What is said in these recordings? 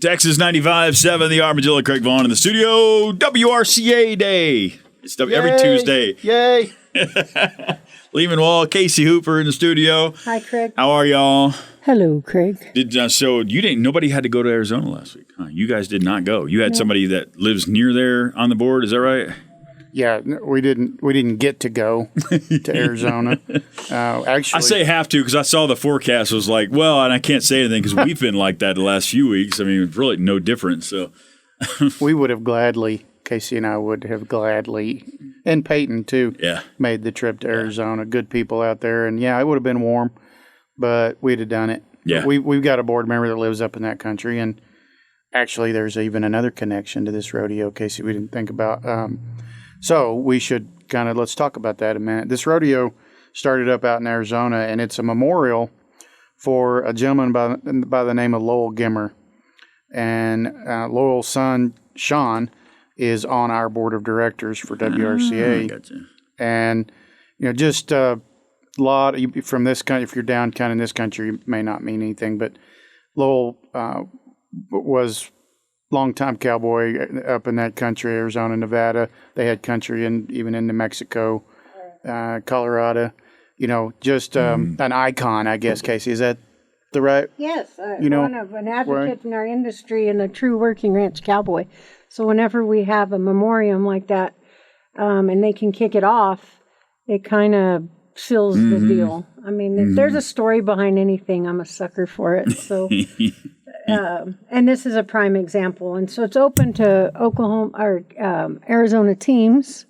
Texas 95.7, the Armadillo, Craig Vaughn in the studio. WRCA Day. It's every Tuesday. Yay. Lehman Wall, Casey Hooper in the studio. Hi, Craig. How are y'all? Hello, Craig. So you didn't? Nobody had to go to Arizona last week, huh? You guys did not go. You had somebody that lives near there on the board. Is that right? Yeah, we didn't get to go to Arizona. Actually, I say have to because I saw the forecast was like, well, and I can't say anything because we've been like that the last few weeks. I mean, it's really no different. So we would have gladly, Casey and I would have gladly, and Peyton too, made the trip to Arizona. Good people out there, and it would have been warm, but we'd have done it. Yeah, we've got a board member that lives up in that country, and actually, there's even another connection to this rodeo, Casey, we didn't think about. So we should let's talk about that a minute. This rodeo started up out in Arizona, and it's a memorial for a gentleman by the name of Lowell Goemmer. And Lowell's son, Sean, is on our board of directors for WRCA. Gotcha. And, just a lot from this country, if you're down in this country, it may not mean anything, but Lowell was long-time cowboy up in that country, Arizona, Nevada. They had country even in New Mexico, Colorado. Just an icon, I guess, Casey. Is that the right? Yes, one of an advocate in our industry and a true working ranch cowboy. So whenever we have a memoriam like that, and they can kick it off, it kind of seals the deal. I mean, if there's a story behind anything, I'm a sucker for it. So. And this is a prime example. And so it's open to Oklahoma or Arizona teams,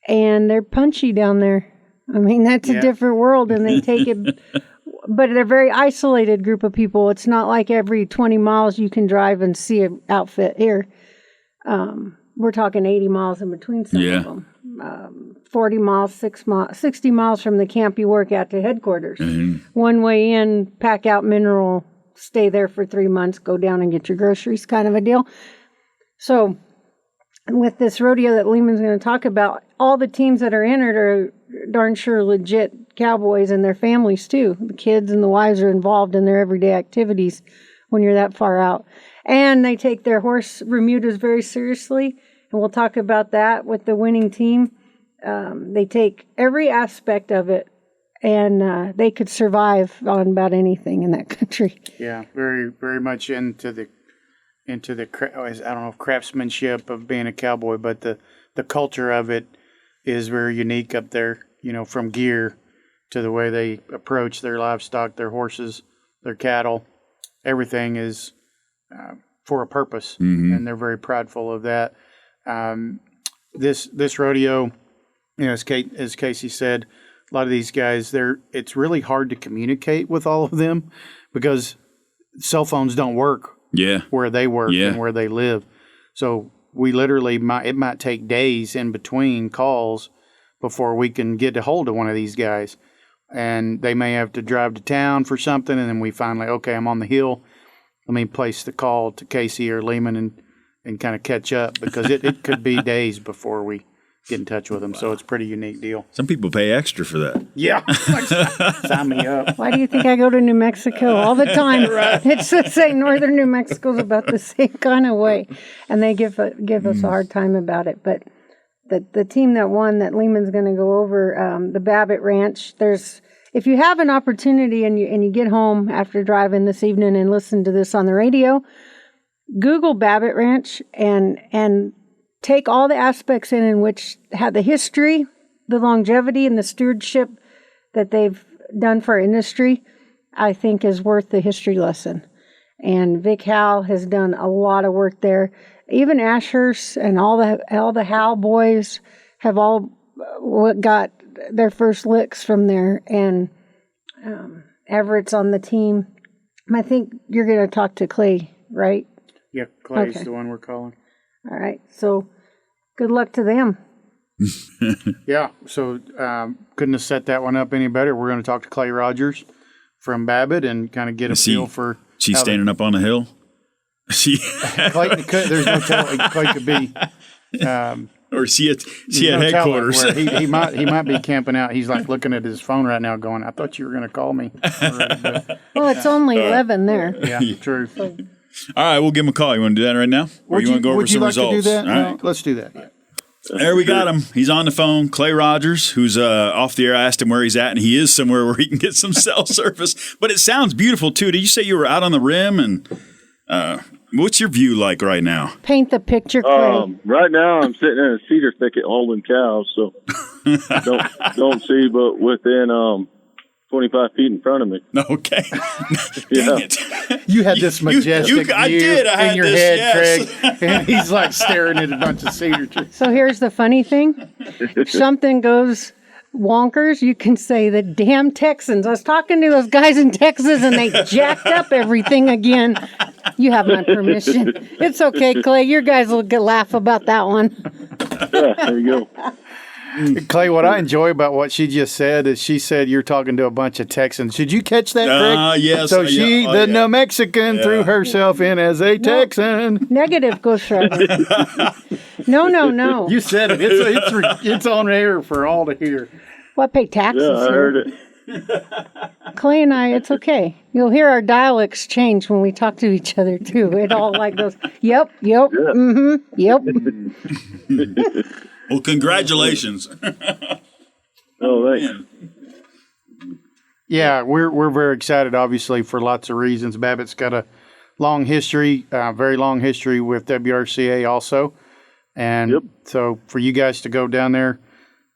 and they're punchy down there. I mean, that's a different world, and they take it. But they're a very isolated group of people. It's not like every 20 miles you can drive and see an outfit here. We're talking 80 miles in between some of them. 40 miles, 60 miles from the camp you work at to headquarters. One way in, pack out mineral, stay there for 3 months, go down and get your groceries kind of a deal. So with this rodeo that Lehman's going to talk about, all the teams that are entered are darn sure legit cowboys and their families too. The kids and the wives are involved in their everyday activities when you're that far out. And they take their horse remudas very seriously, and we'll talk about that with the winning team. They take every aspect of it, and they could survive on about anything in that country. Yeah, very, very much into the I don't know, craftsmanship of being a cowboy, but the culture of it is very unique up there. From gear to the way they approach their livestock, their horses, their cattle, everything is for a purpose, and they're very prideful of that. This rodeo, as Casey said. A lot of these guys, it's really hard to communicate with all of them because cell phones don't work where they work and where they live. So we literally it might take days in between calls before we can get a hold of one of these guys. And they may have to drive to town for something, and then we finally, okay, I'm on the hill. Let me place the call to Casey or Lehman and kind of catch up because it could be days before we get in touch with them. So it's a pretty unique deal. Some people pay extra for that. Yeah. Sign me up. Why do you think I go to New Mexico all the time? Right. It's the same. Northern New Mexico's about the same kind of way. And they give us a hard time about it. But the team that won that Lehman's going to go over, the Babbitt Ranch, if you have an opportunity and you get home after driving this evening and listen to this on the radio, Google Babbitt Ranch and take all the aspects in which have the history, the longevity, and the stewardship that they've done for our industry, I think is worth the history lesson. And Vic Howell has done a lot of work there. Even Ashurst and all the Howell boys have all got their first licks from there. And Everett's on the team. I think you're going to talk to Clay, right? Yeah, Clay's the one we're calling. All right, so good luck to them. Yeah, so couldn't have set that one up any better. We're going to talk to Clay Rogers from Babbitt and kind of get a feel for. She's standing up on the hill. Clay, there's no telling. Clay could be. Or see at headquarters. He might be camping out. He's like looking at his phone right now going, I thought you were going to call me. Well, it's only 11 there. Yeah, true. All right, we'll give him a call. You want to do that right now? Or you want to go over some results? Would you like to do that? All right. Let's do that. There we got him. He's on the phone. Clay Rogers, who's off the air. I asked him where he's at, and he is somewhere where he can get some cell service. But it sounds beautiful, too. Did you say you were out on the rim? And what's your view like right now? Paint the picture, Clay. Right now, I'm sitting in a cedar thicket holding cows, so don't see, but within 25 feet in front of me. Okay. Yeah. It. You had this majestic view I had in your this, head, yes. Craig, and he's like staring at a bunch of cedar trees. So here's the funny thing. If something goes wonkers, you can say the damn Texans. I was talking to those guys in Texas, and they jacked up everything again. You have my permission. It's okay, Clay. Your guys will laugh about that one. Yeah, there you go. Clay, what I enjoy about what she just said is she said you're talking to a bunch of Texans. Did you catch that, Craig? Yes. So New Mexican, threw herself in as a Texan. Negative, Ghost Rider. No. You said it. It's on air for all to hear. Well, I pay taxes. Yeah, I heard it. Clay and I, it's okay. You'll hear our dialects change when we talk to each other, too. It all like goes, yep, mm-hmm, yep. Well, congratulations. Oh, thanks. Yeah, we're very excited, obviously, for lots of reasons. Babbitt's got a long history, very long history with WRCA also. And so for you guys to go down there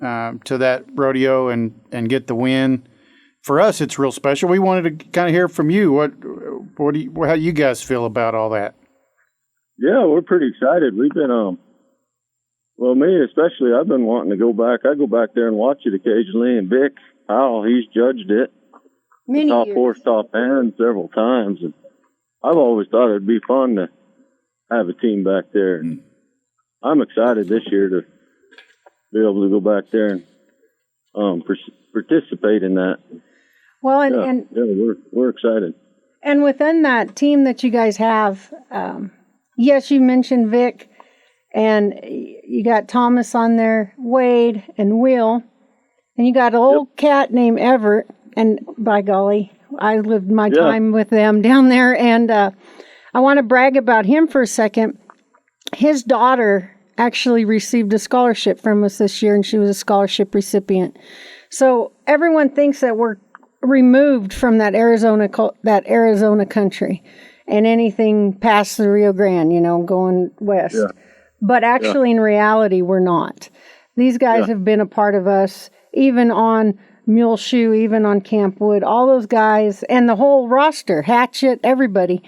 to that rodeo and get the win, for us, it's real special. We wanted to kind of hear from you. How do you guys feel about all that? Yeah, we're pretty excited. We've been, well, me especially, I've been wanting to go back. I go back there and watch it occasionally. And Vic Powell, he's judged it. Many top years. horse, top hand several times. And I've always thought it'd be fun to have a team back there. And I'm excited this year to be able to go back there and participate in that. Well, and we're excited. And within that team that you guys have, yes, you mentioned Vic, and you got Thomas on there, Wade and Will, and you got an old cat named Everett. And by golly, I lived my time with them down there, and I want to brag about him for a second. His daughter actually received a scholarship from us this year, and she was a scholarship recipient. So everyone thinks that we're removed from that Arizona country and anything past the Rio Grande, going west. Yeah. But actually, in reality, we're not. These guys have been a part of us, even on Muleshoe, even on Campwood, all those guys, and the whole roster, Hatchet, everybody.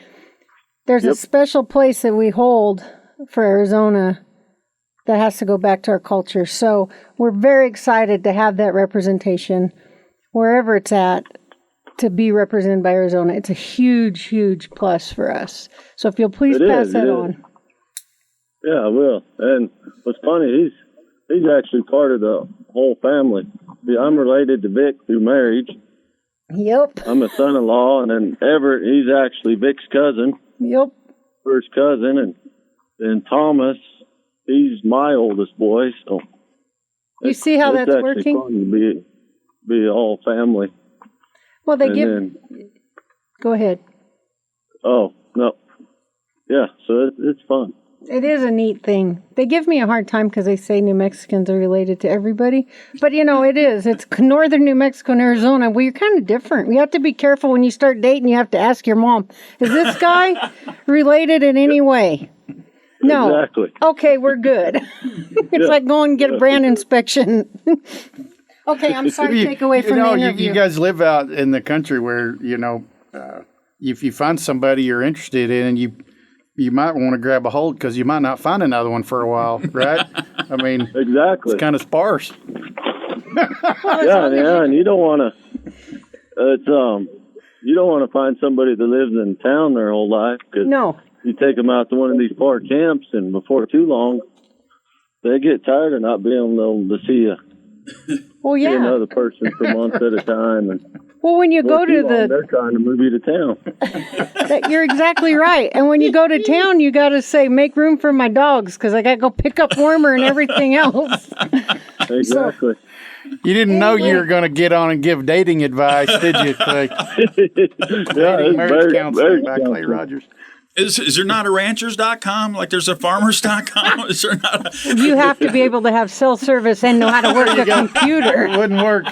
There's a special place that we hold for Arizona that has to go back to our culture. So we're very excited to have that representation wherever it's at, to be represented by Arizona. It's a huge, huge plus for us. So if you'll please pass that on. Yeah, I will. And what's funny, he's actually part of the whole family. See, I'm related to Vic through marriage. Yep. I'm a son-in-law, and then Everett, he's actually Vic's cousin. Yep. First cousin, and then Thomas, he's my oldest boy. So you see how that's working? It's fun to be all family. Well, go ahead. Oh, no. Yeah, so it's fun. It is a neat thing. They give me a hard time because they say New Mexicans are related to everybody. But, it is. It's northern New Mexico and Arizona. Well, you're kind of different. You have to be careful when you start dating. You have to ask your mom, is this guy related in any way? No. Exactly. Okay, we're good. It's like going and get a brand inspection. Okay, I'm sorry to take away from the interview. You guys live out in the country where, if you find somebody you're interested in, and you might want to grab a hold because you might not find another one for a while, right? I mean, exactly. It's kind of sparse. And you don't want to find somebody that lives in town their whole life, because you take them out to one of these park camps, and before too long, they get tired of not being able to see see another person for months at a time. And when you go to they're trying to move you to town. You're exactly right. And when you go to town, you got to say, make room for my dogs, because I got to go pick up Wormer and everything else. Exactly. You didn't know you were going to get on and give dating advice, did you, Clay? Dating marriage counseling by Clay Rogers. Is there not a ranchers.com? Like there's a farmers.com? Is there not You have to be able to have cell service and know how to work a computer. It wouldn't work.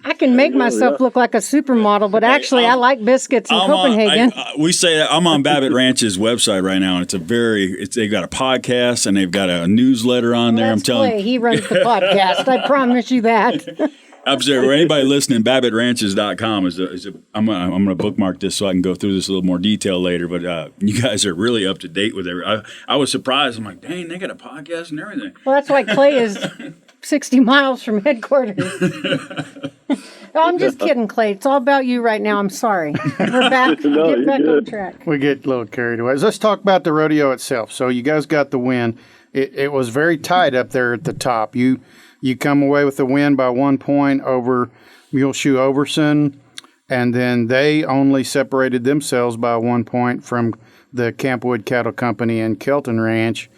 I can make myself look like a supermodel, but actually I like biscuits in Copenhagen. We say that I'm on Babbitt Ranch's website right now, and they've got a podcast and they've got a newsletter on there. I'm telling you. He runs the podcast. I promise you that. I'm sorry, for anybody listening, BabbittRanches.com I'm going to bookmark this so I can go through this a little more detail later. But you guys are really up to date with it. I was surprised. I'm like, dang, they got a podcast and everything. Well, that's why Clay is 60 miles from headquarters. No, I'm just kidding, Clay. It's all about you right now. I'm sorry. We're back. Get back on track. We get a little carried away. Let's talk about the rodeo itself. So you guys got the win. It was very tight up there at the top. You come away with the win by 1 point over Muleshoe Overson, and then they only separated themselves by 1 point from the Campwood Cattle Company and Kelton Ranch.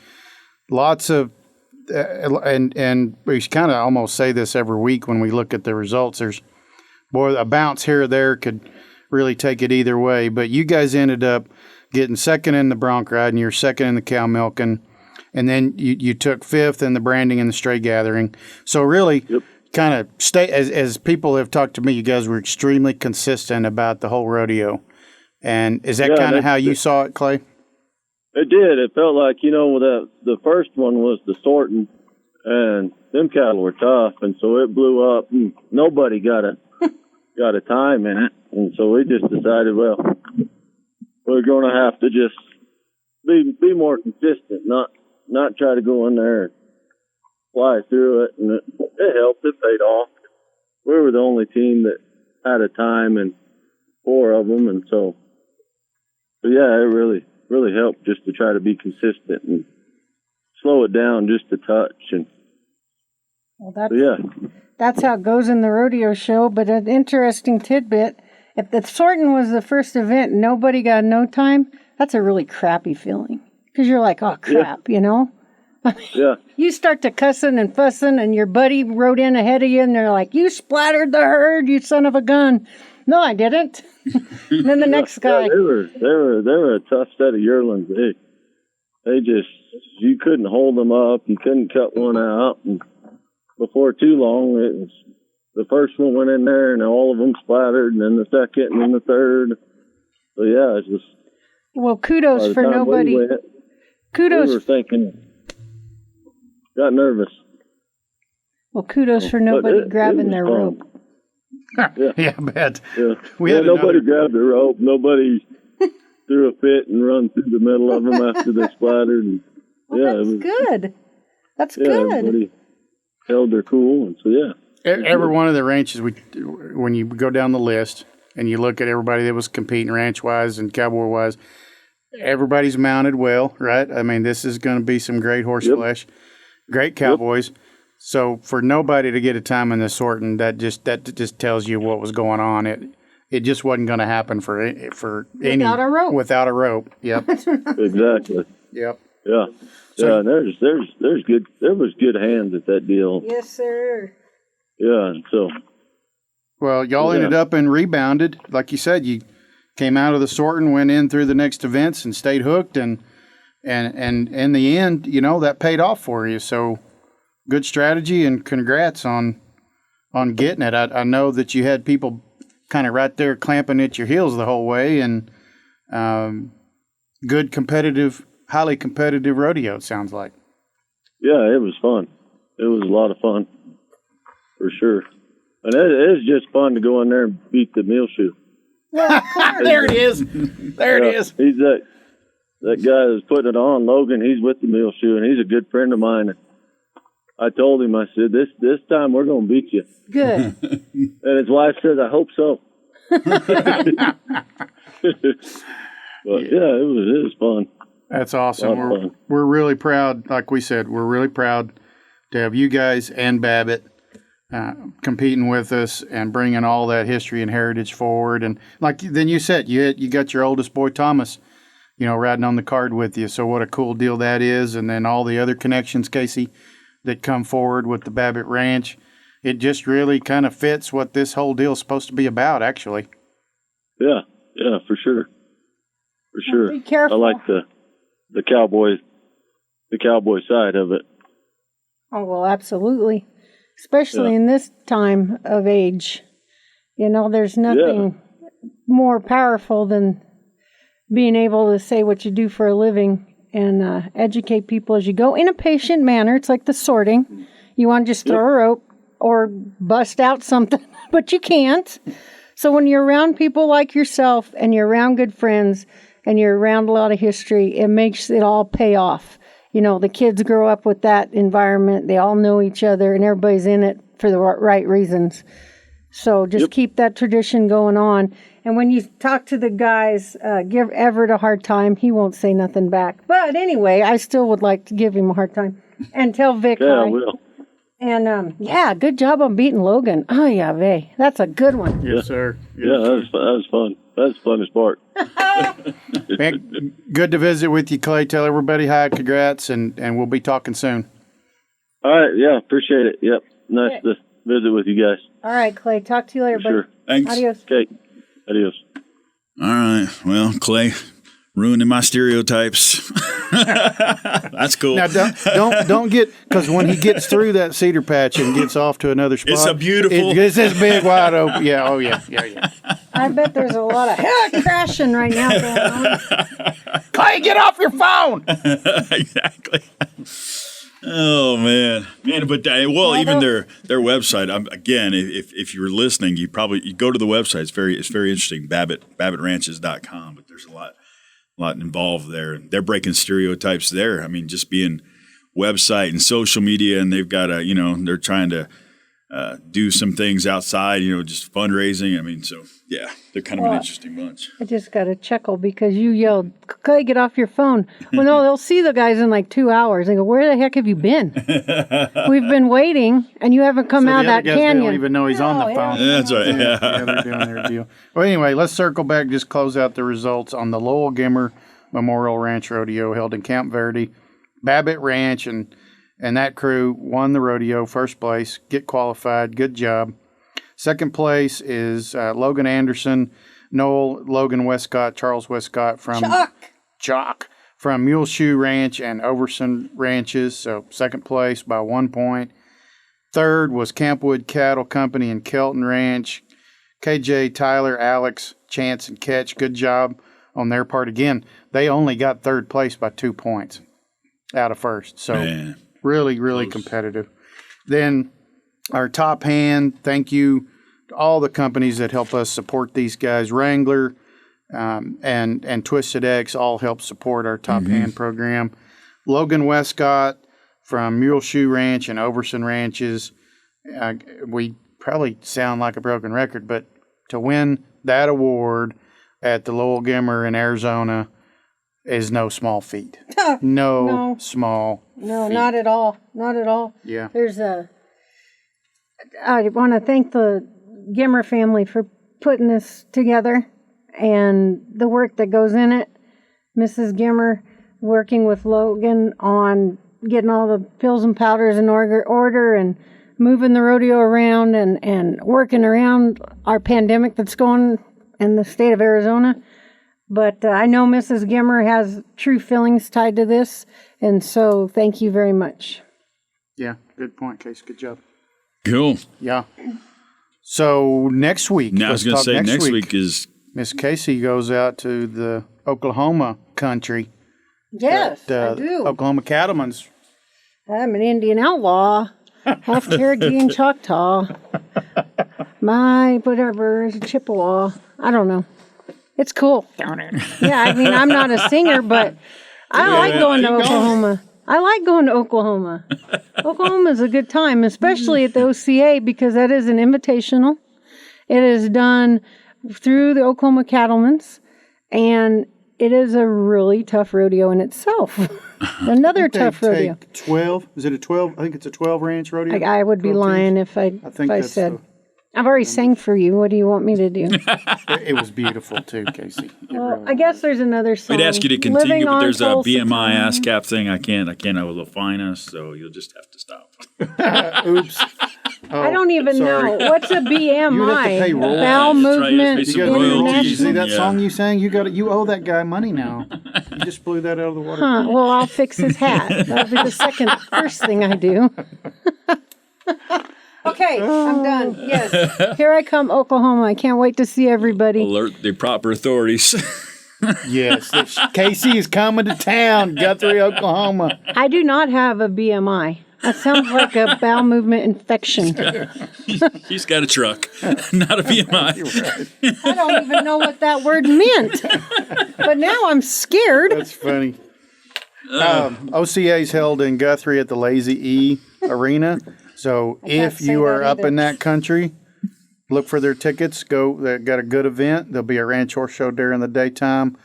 Lots of and we kind of almost say this every week when we look at the results. There's a bounce here or there could really take it either way. But you guys ended up getting second in the bronc ride, and you're second in the cow milking. And then you took fifth in the branding and the stray gathering. So really, kind of as people have talked to me, you guys were extremely consistent about the whole rodeo. And is that kind of how you saw it, Clay? It did. It felt like, the first one was the sorting, and them cattle were tough, and so it blew up, and nobody got a time in it. And so we just decided, well, we're going to have to just be more consistent, not try to go in there and fly through it. And it helped. It paid off. We were the only team that had a time, and 4 of them. And so yeah, it really, really helped just to try to be consistent and slow it down just a touch. And that's how it goes in the rodeo show. But an interesting tidbit, if the sorting was the first event and nobody got no time, that's a really crappy feeling. Because you're like, oh, crap, Yeah. You start to cussing and fussing, and your buddy rode in ahead of you, and they're like, you splattered the herd, you son of a gun. No, I didn't. And then the next guy. They were a tough set of yearlings. They just, you couldn't hold them up. You couldn't cut one out. And before too long, the first one went in there, and all of them splattered, and then the second, and then the third. So, yeah, it's just. Well, kudos for nobody. Kudos. We were thinking, got nervous. Well, kudos for nobody grabbing their rope. Yeah, I bet. Yeah. Nobody grabbed the rope. Nobody threw a fit and run through the middle of them after they splattered. And, that's good. That's good. Everybody held their cool, and so Every one of the ranches, when you go down the list and you look at everybody that was competing ranch-wise and cowboy-wise, everybody's mounted well, right? I mean, this is going to be some great horse flesh, great cowboys. Yep. So for nobody to get a time in the sorting, that just tells you what was going on. It just wasn't going to happen for any without a rope. Without a rope. Yep. Exactly. Yep. Yeah. So, and there was good hands at that deal. Yes, sir. Yeah. So. Well, y'all ended up and rebounded, like you said. You came out of the sorting, went in through the next events, and stayed hooked, and in the end, that paid off for you. So. Good strategy, and congrats on getting it. I know that you had people kind of right there clamping at your heels the whole way, and good competitive, highly competitive rodeo, it sounds like. Yeah, it was fun. It was a lot of fun, for sure. And it is just fun to go in there and beat the Muleshoe. There it is. There it is. He's that guy that's putting it on, Logan. He's with the Muleshoe, and he's a good friend of mine. I told him, I said, this time we're going to beat you. Good. And his wife says, I hope so. But it was fun. That's awesome. We're really proud. Like we said, we're really proud to have you guys and Babbitt competing with us and bringing all that history and heritage forward. And then you said, you got your oldest boy, Thomas, riding on the card with you. So what a cool deal that is. And then all the other connections, Casey, that come forward with the Babbitt Ranch. It just really kind of fits what this whole deal is supposed to be about, actually. Yeah, for sure. for sure. Be careful. I like the cowboy side of it. Oh, well, absolutely. Especially in this time of age. You know, there's nothing more powerful than being able to say what you do for a living and educate people as you go in a patient manner. It's like the sorting. You want to just throw a rope or bust out something, but you can't. So when you're around people like yourself and you're around good friends and you're around a lot of history, it makes it all pay off. You know, the kids grow up with that environment. They all know each other and everybody's in it for the right reasons. So just keep that tradition going on. And when you talk to the guys, give Everett a hard time. He won't say nothing back. But anyway, I still would like to give him a hard time. And tell Vic hi. Yeah, I will. And, good job on beating Logan. Oh, yeah, Vay. That's a good one. Yes, sir. Yeah, that was fun. That's the funnest part. Man, good to visit with you, Clay. Tell everybody hi, congrats, and we'll be talking soon. All right, yeah, appreciate it. Yep, nice to visit with you guys. All right, Clay. Talk to you later, buddy. Sure. Thanks. Adios. Okay, adios. All right. Well, Clay, ruining my stereotypes. That's cool. Now don't get, because when he gets through that cedar patch and gets off to another spot, It's a beautiful. It's this big wide open. Yeah. Oh yeah. I bet there's a lot of crashing right now going on. Clay, get off your phone. Exactly. Oh man, but even their website. Again, if you were listening, you go to the website. It's very interesting. BabbittRanches.com. But there's a lot involved there. They're breaking stereotypes there. I mean, just being website and social media, and they've got they're trying to do some things outside. Just fundraising. I mean, so yeah, they're kind of an interesting bunch. I just got a chuckle because you yelled, "Clay, get off your phone." Well, no, they'll see the guys in like 2 hours and go, "Where the heck have you been? We've been waiting, and you haven't come out of that canyon." They don't even know he's on the phone. Yeah, that's right. Yeah, they're doing their deal. Well, anyway, let's circle back. Just close out the results on the Lowell Goemmer Memorial Ranch Rodeo held in Camp Verde. Babbitt Ranch and that crew won the rodeo, first place, get qualified, good job. Second place is Logan Anderson, Noel, Logan Westcott, Charles Westcott from Chalk from Muleshoe Ranch and Overson Ranches, so second place by 1 point. Third was Campwood Cattle Company and Kelton Ranch. KJ, Tyler, Alex, Chance, and Ketch, good job on their part. Again, they only got third place by 2 points out of first, so really close. Competitive. Then our top hand, thank you to all the companies that help us support these guys. Wrangler and Twisted X all help support our top hand program. Logan Westcott from Muleshoe Ranch and Overson Ranches. We probably sound like a broken record, but to win that award at the Lowell Goemmer in Arizona is no small feat. No small feat. Not at all. Not at all. Yeah. I want to thank the Goemmer family for putting this together and the work that goes in it. Mrs. Goemmer working with Logan on getting all the pills and powders in order and moving the rodeo around and working around our pandemic that's going in the state of Arizona. But I know Mrs. Goemmer has true feelings tied to this, and so thank you very much. Yeah, good point, Case. Good job. Cool. Yeah. So next week. Now I was going to say next week is Miss Casey goes out to the Oklahoma country. Yes, I do. Oklahoma Cattlemen's. I'm an Indian outlaw, half Cherokee and Choctaw. My whatever is a Chippewa. I don't know. It's cool. Darn it. Yeah, I mean, I'm not a singer, but I like going to Oklahoma. I like going to Oklahoma. Oklahoma's a good time, especially at the OCA, because that is an invitational. It is done through the Oklahoma Cattlemen's, and it is a really tough rodeo in itself. Another tough rodeo. 12? Is it a 12? I think it's a 12 ranch rodeo. I would be lying if I said. I've already sang for you. What do you want me to do? It was beautiful too, Casey. Well, I guess there's another song. We'd ask you to continue, but there's a BMI ASCAP thing. I can't. I will fine us, so you'll just have to stop. Oops. I don't even know. What's a BMI? You have to pay royalties. Bowel movement You see that Yeah. song you sang? You owe that guy money now. You just blew that out of the water. Huh. Well, I'll fix his hat. That'll be the first thing I do. Okay, I'm done. Yes. Here I come, Oklahoma. I can't wait to see everybody. Alert the proper authorities. Yes, Casey is coming to town, Guthrie, Oklahoma. I do not have a BMI. That sounds like a bowel movement infection. He's got a truck, not a BMI. I don't even know what that word meant. But now I'm scared. That's funny. OCA is held in Guthrie at the Lazy E Arena. So if you are up in that country, look for their tickets. They've got a good event. There'll be a ranch horse show during the daytime.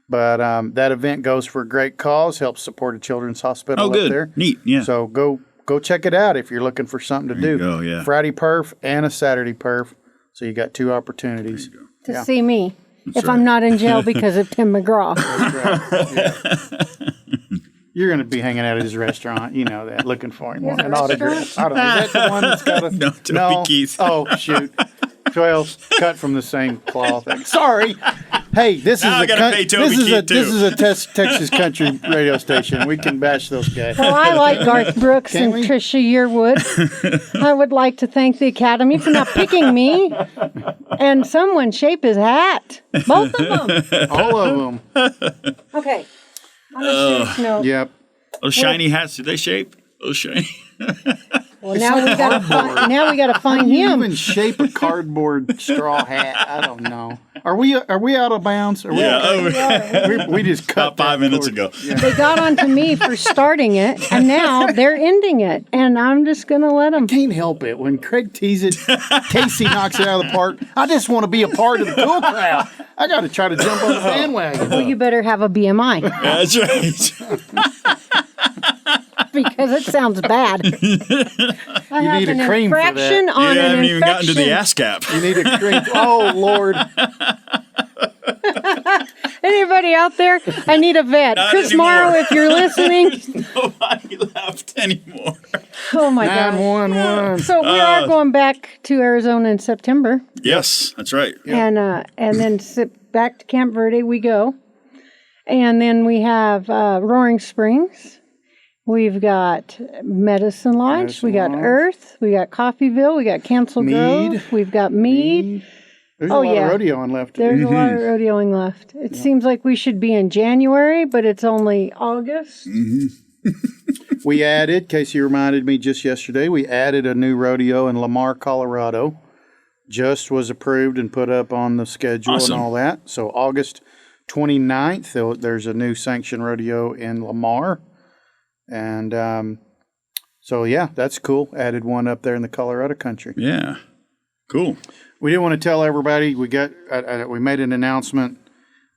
But that event goes for a great cause, helps support a children's hospital up there. Neat, yeah. So go check it out if you're looking for something to do. Go, yeah. Friday perf and a Saturday perf. So you got 2 opportunities. To see me. If I'm not in jail because of Tim McGraw. That's right. Yeah. You're going to be hanging out at his restaurant, you know that, looking for him. His An autograph. I don't know. Is that the one that's got a... No, Toby Keith. Oh, shoot. 12 cut from the same cloth. Sorry. Hey, this is a Texas country radio station. We can bash those guys. Well, I like Garth Brooks and Trisha Yearwood. I would like to thank the Academy for not picking me. And someone shape his hat. Both of them. All of them. Okay. On a serious note. Yep. Those shiny hats, do they shape? Those shiny. Well, now we got to find How do you him. even shape a cardboard straw hat? I don't know. Are we out of bounds? Are we okay? we just cut about 5 minutes ago. Yeah. They got onto me for starting it, and now they're ending it, and I'm just going to let them. Can't help it. When Craig teases it, Casey knocks it out of the park. I just want to be a part of the cool crowd. I got to try to jump on the bandwagon. Well, you better have a BMI That's right. because it sounds bad. I have need a an cream for that. infraction You on an haven't even gotten to the infection. ASCAP. You need a cream. Oh, Lord. Anybody out there? I need a vet. Not Chris anymore. Morrow, if you're listening. Nobody left anymore. Oh, my God. 911. So we are going back to Arizona in September. Yes, that's right. And then back to Camp Verde we go. And then we have Roaring Springs. We've got Medicine Lodge. We got Earth. We got Coffeeville. We got Cancel Grove. We've got Mead. There's a lot of rodeoing left. There's a lot of rodeoing left. It seems like we should be in January, but it's only August. We added, Casey reminded me just yesterday, we added a new rodeo in Lamar, Colorado. Just was approved and put up on the schedule and all that. So August 29th, there's a new sanctioned rodeo in Lamar. And so, yeah, that's cool. Added one up there in the Colorado country. Yeah. Cool. We didn't want to tell everybody. We made an announcement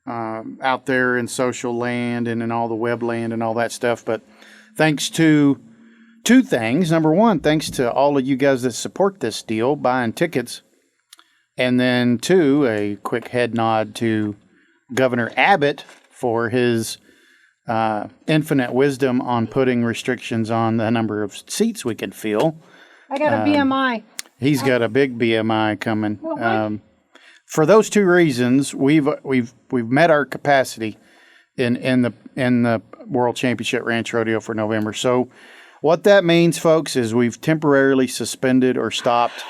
out there in social land and in all the web land and all that stuff. But thanks to 2 things. Number one, thanks to all of you guys that support this deal, buying tickets. And then 2, a quick head nod to Governor Abbott for his infinite wisdom on putting restrictions on the number of seats we could fill. I got a BMI. He's got a big BMI coming. For those 2 reasons, we've met our capacity in the World Championship Ranch Rodeo for November. So what that means, folks, is we've temporarily suspended or stopped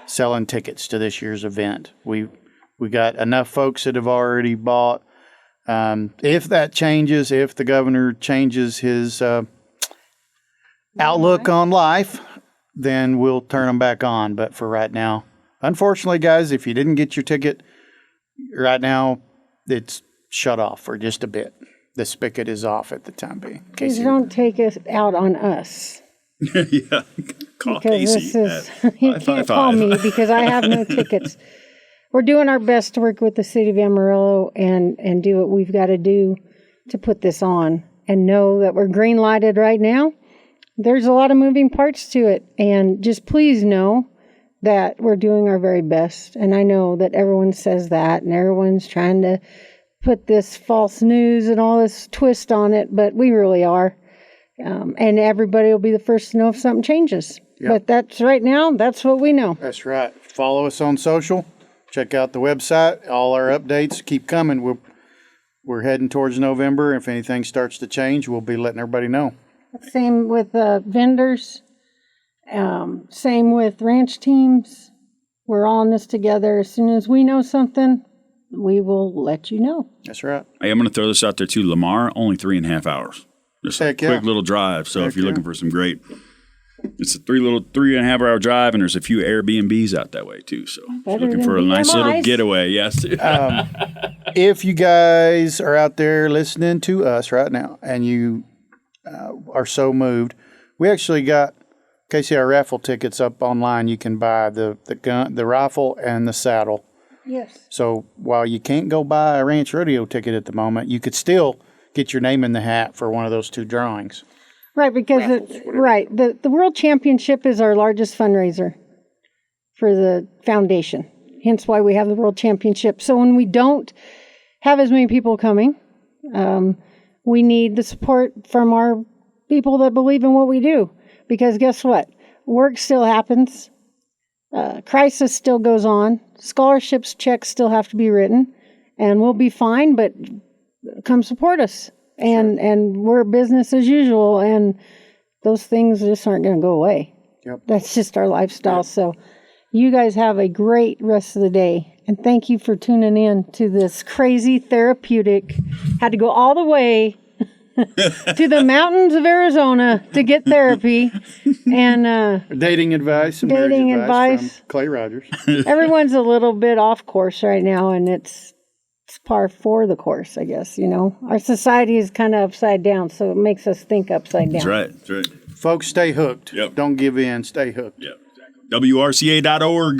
selling tickets to this year's event. We got enough folks that have already bought. If that changes, if the governor changes his outlook on life, then we'll turn them back on. But for right now, unfortunately, guys, if you didn't get your ticket right now, it's shut off for just a bit. The spigot is off at the time being. Please don't take it out on us. Yeah. Call Because Casey. this is, you can't call me because I have no tickets. We're doing our best to work with the city of Amarillo and do what we've got to do to put this on and know that we're green lighted right now. There's a lot of moving parts to it, and just please know that we're doing our very best. And I know that everyone says that, and everyone's trying to put this false news and all this twist on it, but we really are. And everybody will be the first to know if something changes. But that's right now, that's what we know. That's right. Follow us on social. Check out the website. All our updates keep coming. We're heading towards November. If anything starts to change, we'll be letting everybody know. Same with vendors. Same with ranch teams. We're all in this together. As soon as we know something, we will let you know. That's right. Hey, I'm going to throw this out there too. Lamar, only 3.5 hours. Just a quick little drive. So if you're looking for some great, it's a 3.5 hour drive, and there's a few Airbnbs out that way too. So if you're looking for a nice little getaway, yes. If you guys are out there listening to us right now, and you are so moved, we actually got KCR raffle tickets up online. You can buy the gun, the rifle, and the saddle. Yes. So while you can't go buy a ranch rodeo ticket at the moment, you could still get your name in the hat for one of those two drawings. Right, because the World Championship is our largest fundraiser for the foundation. Hence why we have the World Championship. So when we don't have as many people coming, we need the support from our people that believe in what we do. Because guess what? Work still happens. Crisis still goes on. Scholarships checks still have to be written. And we'll be fine, but come support us. And we're business as usual. And those things just aren't going to go away. Yep. That's just our lifestyle. Yep. So you guys have a great rest of the day. And thank you for tuning in to this crazy therapeutic. Had to go all the way to the mountains of Arizona to get therapy and dating advice from Clay Rogers. Everyone's a little bit off course right now, and it's par for the course, I guess. Our society is kind of upside down, so it makes us think upside down. That's right. Folks, stay hooked. Yep. Don't give in. Stay hooked. Yep, exactly. WRCA.org.